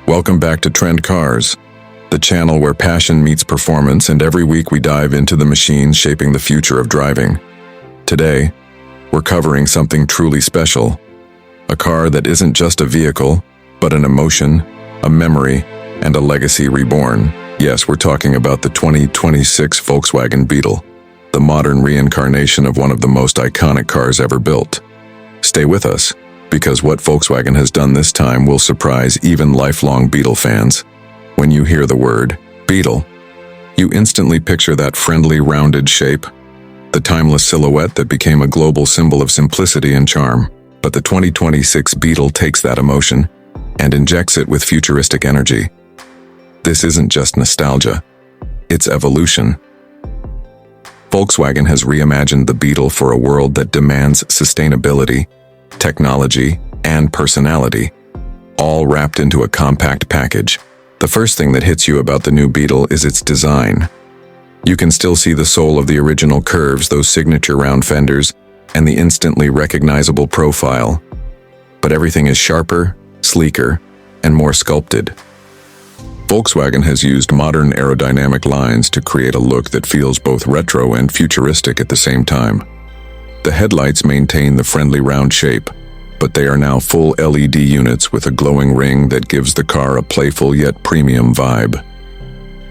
Welcome back to Trend Cars, the channel where passion meets performance, and every week we dive into the machines shaping the future of driving. Today, we're covering something truly special, a car that isn't just a vehicle, but an emotion, a memory, and a legacy reborn. Yes, we're talking about the 2026 Volkswagen Beetle, the modern reincarnation of one of the most iconic cars ever built. Stay with us, because what Volkswagen has done this time will surprise even lifelong Beetle fans. When you hear the word Beetle, you instantly picture that friendly, rounded shape, the timeless silhouette that became a global symbol of simplicity and charm. But the 2026 Beetle takes that emotion and injects it with futuristic energy. This isn't just nostalgia, it's evolution. Volkswagen has reimagined the Beetle for a world that demands sustainability, technology, and personality, all wrapped into a compact package. The first thing that hits you about the new Beetle is its design. You can still see the soul of the original curves, those signature round fenders, and the instantly recognizable profile. But everything is sharper, sleeker, and more sculpted. Volkswagen has used modern aerodynamic lines to create a look that feels both retro and futuristic at the same time. The headlights maintain the friendly round shape, but they are now full LED units with a glowing ring that gives the car a playful yet premium vibe.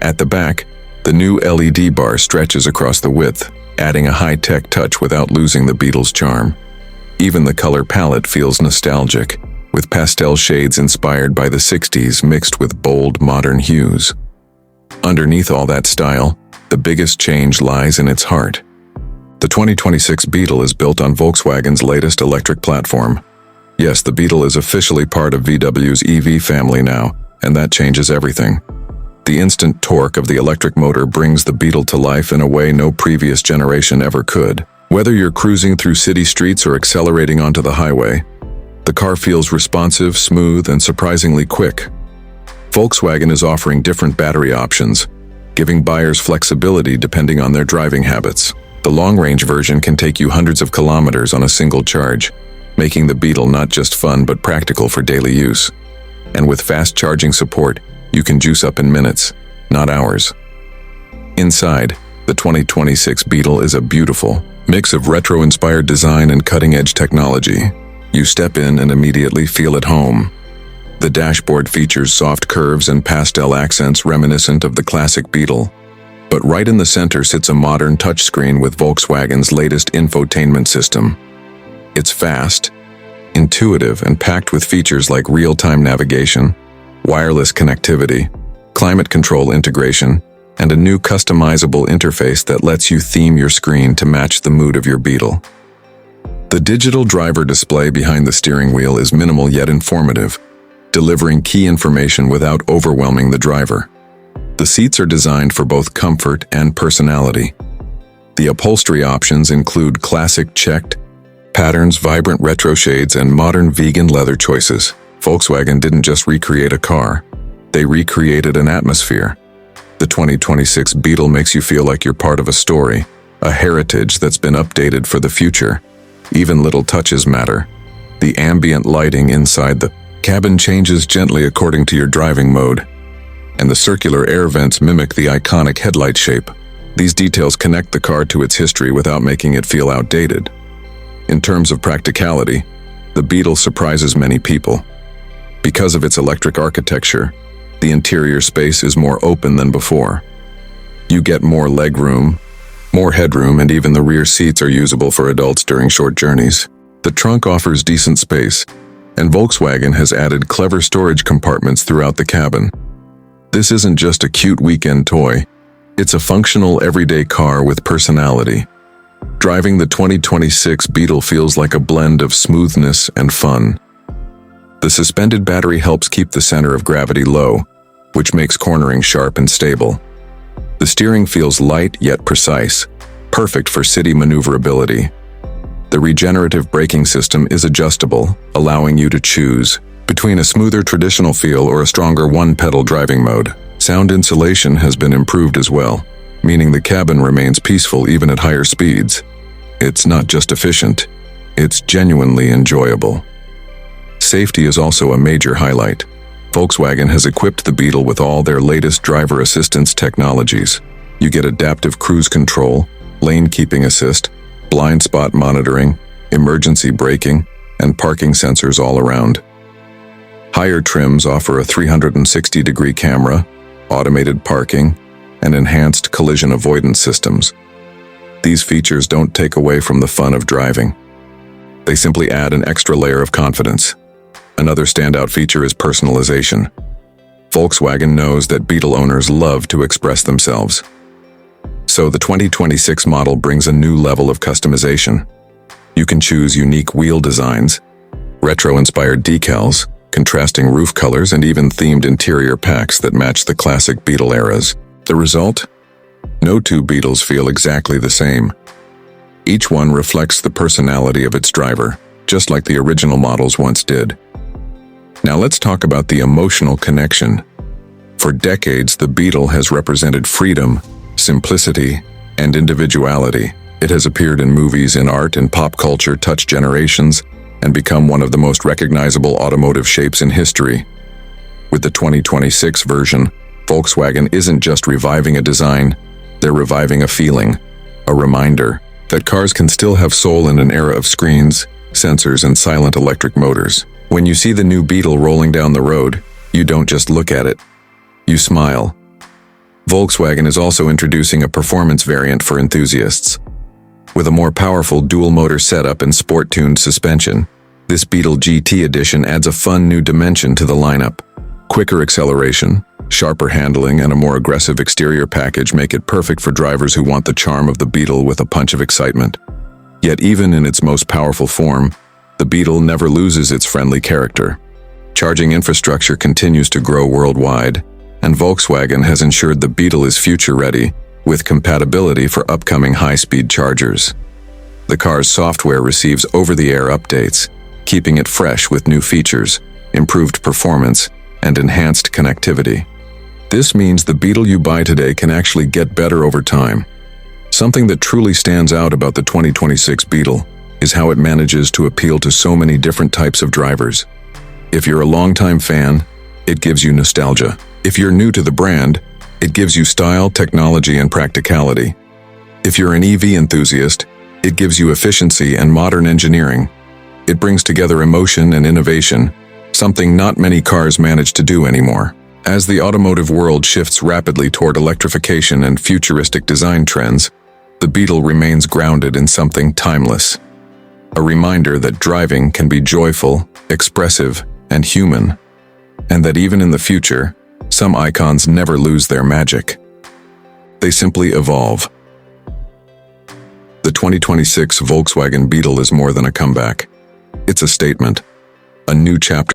At the back, the new LED bar stretches across the width, adding a high-tech touch without losing the Beetle's charm. Even the color palette feels nostalgic, with pastel shades inspired by the 60s mixed with bold modern hues. Underneath all that style, the biggest change lies in its heart. The 2026 Beetle is built on Volkswagen's latest electric platform. Yes, the Beetle is officially part of VW's EV family now, and that changes everything. The instant torque of the electric motor brings the Beetle to life in a way no previous generation ever could. Whether you're cruising through city streets or accelerating onto the highway, the car feels responsive, smooth, and surprisingly quick. Volkswagen is offering different battery options, giving buyers flexibility depending on their driving habits. The long-range version can take you hundreds of kilometers on a single charge, making the Beetle not just fun but practical for daily use. And with fast charging support, you can juice up in minutes, not hours. Inside, the 2026 Beetle is a beautiful mix of retro-inspired design and cutting-edge technology. You step in and immediately feel at home. The dashboard features soft curves and pastel accents reminiscent of the classic Beetle. But right in the center sits a modern touchscreen with Volkswagen's latest infotainment system. It's fast, intuitive, and packed with features like real-time navigation, wireless connectivity, climate control integration, and a new customizable interface that lets you theme your screen to match the mood of your Beetle. The digital driver display behind the steering wheel is minimal yet informative, delivering key information without overwhelming the driver. The seats are designed for both comfort and personality. The upholstery options include classic checked patterns, vibrant retro shades, and modern vegan leather choices. Volkswagen didn't just recreate a car, they recreated an atmosphere. The 2026 Beetle makes you feel like you're part of a story, a heritage that's been updated for the future. Even little touches matter. The ambient lighting inside the cabin changes gently according to your driving mode, and the circular air vents mimic the iconic headlight shape. These details connect the car to its history without making it feel outdated. In terms of practicality, the Beetle surprises many people. Because of its electric architecture, the interior space is more open than before. You get more legroom, more headroom, and even the rear seats are usable for adults during short journeys. The trunk offers decent space, and Volkswagen has added clever storage compartments throughout the cabin. This isn't just a cute weekend toy, it's a functional everyday car with personality. Driving the 2026 Beetle feels like a blend of smoothness and fun. The suspended battery helps keep the center of gravity low, which makes cornering sharp and stable. The steering feels light yet precise, perfect for city maneuverability. The regenerative braking system is adjustable, allowing you to choose between a smoother traditional feel or a stronger one-pedal driving mode. Sound insulation has been improved as well, meaning the cabin remains peaceful even at higher speeds. It's not just efficient, it's genuinely enjoyable. Safety is also a major highlight. Volkswagen has equipped the Beetle with all their latest driver assistance technologies. You get adaptive cruise control, lane keeping assist, blind spot monitoring, emergency braking, and parking sensors all around. Higher trims offer a 360-degree camera, automated parking, and enhanced collision avoidance systems. These features don't take away from the fun of driving. They simply add an extra layer of confidence. Another standout feature is personalization. Volkswagen knows that Beetle owners love to express themselves. So the 2026 model brings a new level of customization. You can choose unique wheel designs, retro-inspired decals, contrasting roof colors, and even themed interior packs that match the classic Beetle eras. The result? No two Beetles feel exactly the same. Each one reflects the personality of its driver, just like the original models once did. Now let's talk about the emotional connection. For decades, the Beetle has represented freedom, simplicity, and individuality. It has appeared in movies, in art, and pop culture, touched generations, and become one of the most recognizable automotive shapes in history. With the 2026 version, Volkswagen isn't just reviving a design, they're reviving a feeling, a reminder that cars can still have soul in an era of screens, sensors, and silent electric motors. When you see the new Beetle rolling down the road, you don't just look at it, you smile. Volkswagen is also introducing a performance variant for enthusiasts. With a more powerful dual-motor setup and sport-tuned suspension, this Beetle GT edition adds a fun new dimension to the lineup. Quicker acceleration, sharper handling, and a more aggressive exterior package make it perfect for drivers who want the charm of the Beetle with a punch of excitement. Yet even in its most powerful form, the Beetle never loses its friendly character. Charging infrastructure continues to grow worldwide, and Volkswagen has ensured the Beetle is future-ready, with compatibility for upcoming high-speed chargers. The car's software receives over-the-air updates, keeping it fresh with new features, improved performance, and enhanced connectivity. This means the Beetle you buy today can actually get better over time. Something that truly stands out about the 2026 Beetle is how it manages to appeal to so many different types of drivers. If you're a longtime fan, it gives you nostalgia. If you're new to the brand, it gives you style, technology, and practicality. If you're an EV enthusiast, it gives you efficiency and modern engineering. It brings together emotion and innovation, something not many cars manage to do anymore. As the automotive world shifts rapidly toward electrification and futuristic design trends, the Beetle remains grounded in something timeless. A reminder that driving can be joyful, expressive, and human, and that even in the future, some icons never lose their magic. They simply evolve. The 2026 Volkswagen Beetle is more than a comeback. It's a statement, a new chapter